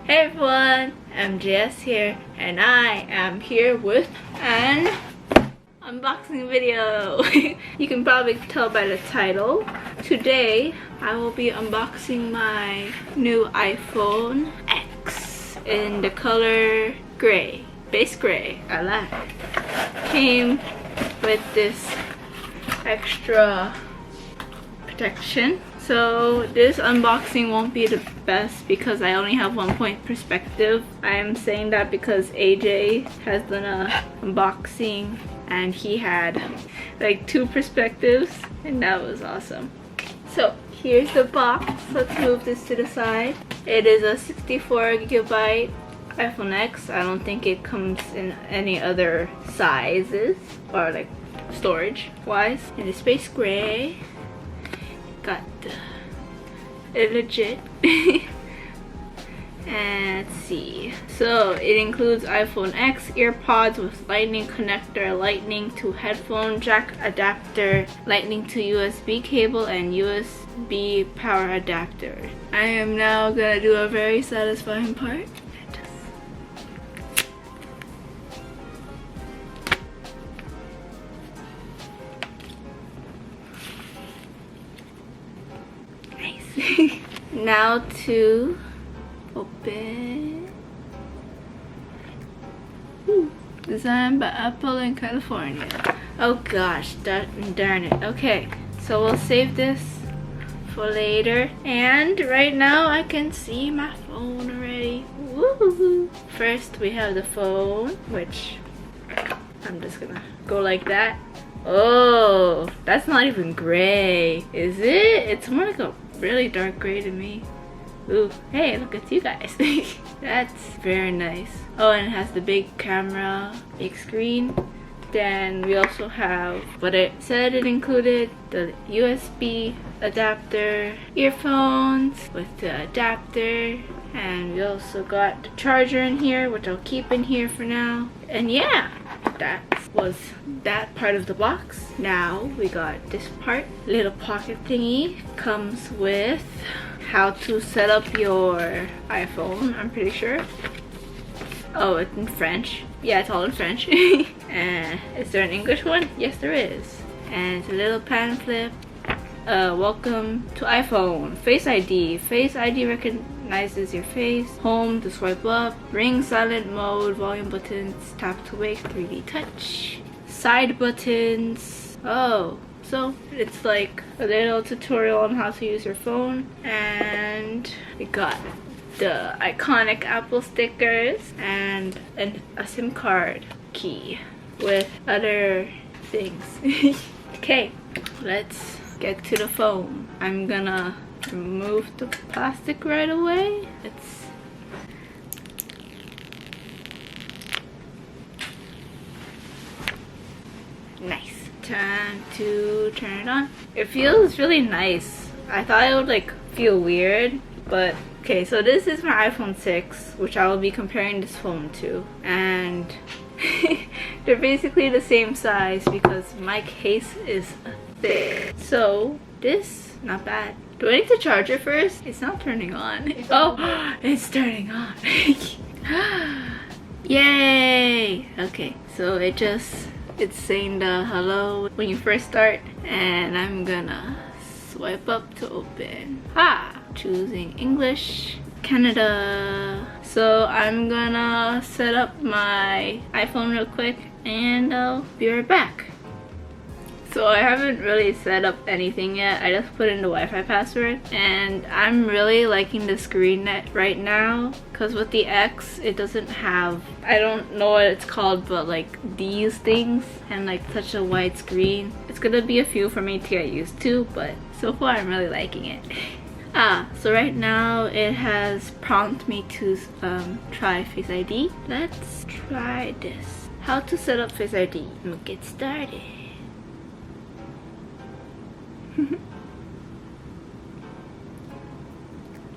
Hey everyone, MJS here, and I am here with an unboxing video. You can probably tell by the title. Today, I will be unboxing my new iPhone X in the color gray, base gray. I like it. Came with this extra protection. So this unboxing won't be the best because I only have 1 point perspective. I am saying that because AJ has done a unboxing and he had like 2 perspectives and that was awesome. So here's the box. Let's move this to the side. It is a 64GB iPhone X. I don't think it comes in any other sizes or like storage wise. In the space gray. Got it legit. And let's see. So it includes iPhone X, earpods with lightning connector, lightning to headphone jack adapter, lightning to USB cable, and USB power adapter. I am now gonna do a very satisfying part. Now to open. Ooh, designed by Apple in California. Oh gosh, darn it. Okay, so we'll save this for later. And right now I can see my phone already. Woo! First we have the phone, which I'm just gonna go like that. Oh, that's not even gray, is it? It's more like a really dark gray to me. Ooh, hey, look at you guys. That's very nice. Oh, and it has the big camera, big screen. Then we also have what it said it included, the USB adapter, earphones with the adapter, and we also got the charger in here, which I'll keep in here for now. And yeah, that was that part of the box. Now we got this part. Little pocket thingy comes with how to set up your iPhone, I'm pretty sure. Oh, it's in French. Yeah, it's all in French. And is there an English one? Yes, there is. And it's a little pan flip. Welcome to iPhone. Face ID. Face ID recognizes your face. Home to swipe up. Ring silent mode. Volume buttons. Tap to wake. 3D touch. Side buttons. Oh, so it's like a little tutorial on how to use your phone. And we got the iconic Apple stickers and a SIM card key with other things. Okay, let's get to the phone. I'm gonna remove the plastic right away. Nice. Time to turn it on. It feels really nice. I thought it would like feel weird, but okay, so this is my iPhone 6, which I will be comparing this phone to, and they're basically the same size because my case is thick. So this, not bad. Do I need to charge it first? It's not turning on. Oh, it's turning on. Yay! Okay, so it's saying the hello when you first start, and I'm gonna swipe up to open. Choosing English, Canada. So I'm gonna set up my iPhone real quick and I'll be right back. So I haven't really set up anything yet. I just put in the Wi-Fi password, and I'm really liking the screen right now because with the X it doesn't have, I don't know what it's called, but like these things and like such a wide screen. It's gonna be a few for me to get used to, but so far I'm really liking it. So right now it has prompted me to try Face ID. Let's try this. How to set up Face ID. We'll get started.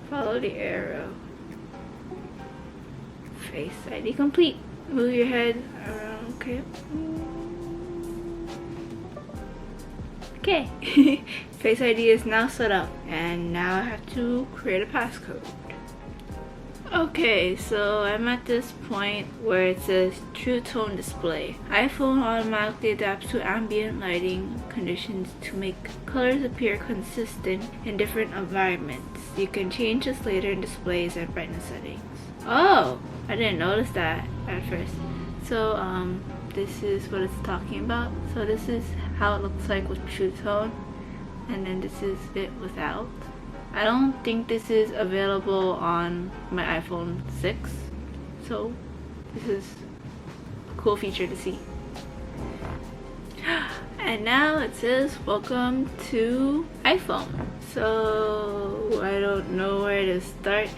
Follow the arrow. Face ID complete. Move your head around. Okay. Okay. Face ID is now set up, and now I have to create a passcode. Okay, so I'm at this point where it says True Tone Display. iPhone automatically adapts to ambient lighting conditions to make colors appear consistent in different environments. You can change this later in displays and brightness settings. Oh, I didn't notice that at first. So this is what it's talking about. So this is how it looks like with True Tone, and then this is it without. I don't think this is available on my iPhone 6, so this is a cool feature to see. And now it says welcome to iPhone. So I don't know where to start.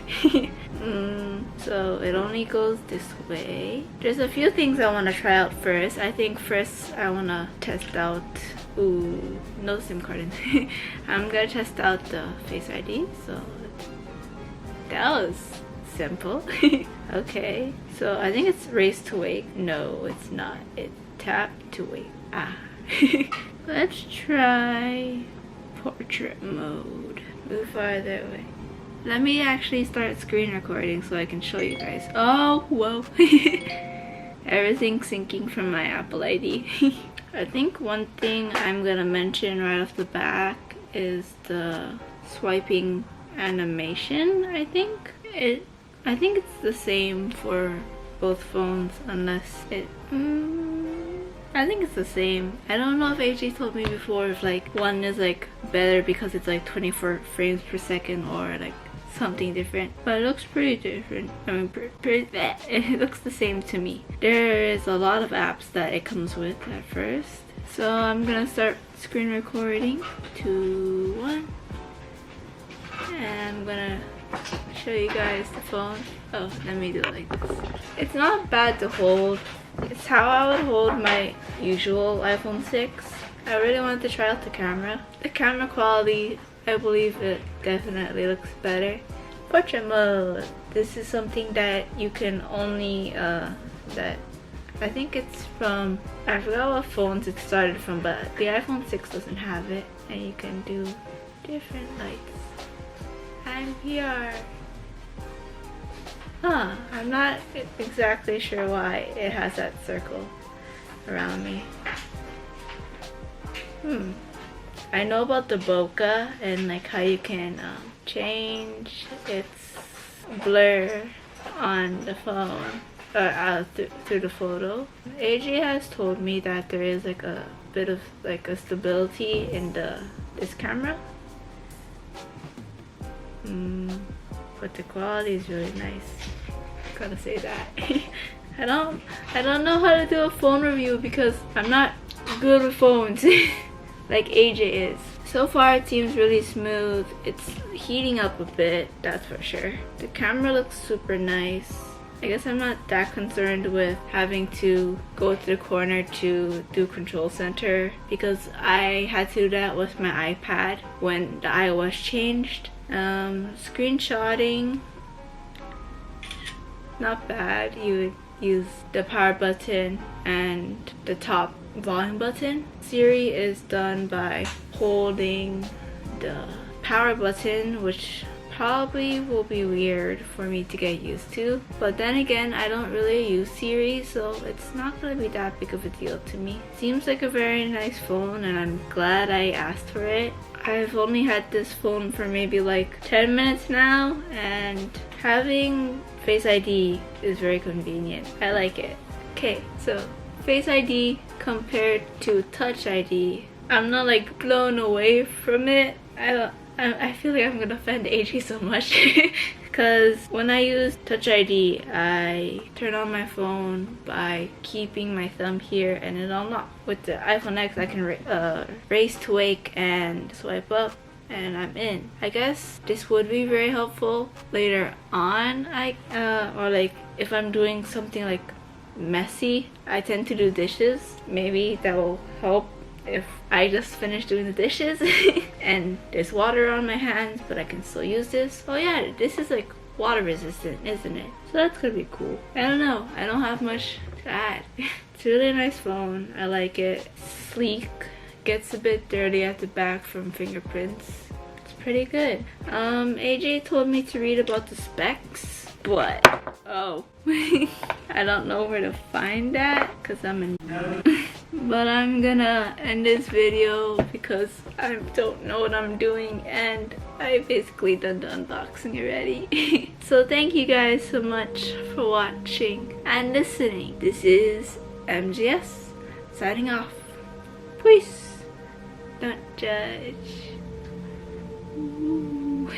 So it only goes this way. There's a few things I want to try out first. I think first I want to test out, ooh, no SIM card in. I'm gonna test out the Face ID. So that was simple. Okay, so I think it's raise to wake. No, it's not. It's tap to wake. Ah. Let's try portrait mode. Move farther away. Let me actually start screen recording so I can show you guys. Oh, whoa. Everything's syncing from my Apple ID. I think one thing I'm gonna mention right off the back is the swiping animation. I think it's the same for both phones, unless it I think it's the same. I don't know if AJ told me before if like one is like better because it's like 24 frames per second or like something different, but it looks pretty different. I mean, it looks the same to me. There is a lot of apps that it comes with at first, so I'm gonna start screen recording. 2, 1, and I'm gonna show you guys the phone. Oh, let me do it like this. It's not bad to hold. It's how I would hold my usual iPhone 6. I really wanted to try out the camera. The camera quality, I believe it definitely looks better. Portrait mode. This is something that you can only, that I think it's from, I forgot what phones it started from, but the iPhone 6 doesn't have it. And you can do different lights. I'm here. Huh, I'm not exactly sure why it has that circle around me. I know about the bokeh and like how you can change its blur on the phone or through the photo. AJ has told me that there is like a bit of like a stability in this camera. But the quality is really nice. Gotta say that. I don't know how to do a phone review because I'm not good with phones like AJ is. So far it seems really smooth. It's heating up a bit, that's for sure. The camera looks super nice. I guess I'm not that concerned with having to go to the corner to do control center because I had to do that with my iPad when the iOS changed. Screenshotting, not bad. You would use the power button and the top volume button. Siri is done by holding the power button, which probably will be weird for me to get used to. But then again, I don't really use Siri, so it's not gonna be that big of a deal to me. Seems like a very nice phone and I'm glad I asked for it. I've only had this phone for maybe like 10 minutes now, and having Face ID is very convenient. I like it. Okay, so Face ID compared to Touch ID, I'm not like blown away from it. I feel like I'm gonna offend AJ so much because when I use Touch ID, I turn on my phone by keeping my thumb here and it'll unlock. With the iPhone X, I can raise to wake and swipe up and I'm in. I guess this would be very helpful later on. Or like if I'm doing something like messy, I tend to do dishes. Maybe that will help if I just finished doing the dishes and there's water on my hands, but I can still use this. Oh yeah, this is like water resistant, isn't it? So that's gonna be cool. I don't know, I don't have much to add. It's a really nice phone. I like it. Sleek. Gets a bit dirty at the back from fingerprints. It's pretty good. AJ told me to read about the specs, but oh, I don't know where to find that because I'm in. But I'm gonna end this video because I don't know what I'm doing and I basically done the unboxing already. So thank you guys so much for watching and listening. This is MJS signing off. Peace. Don't judge. Ooh.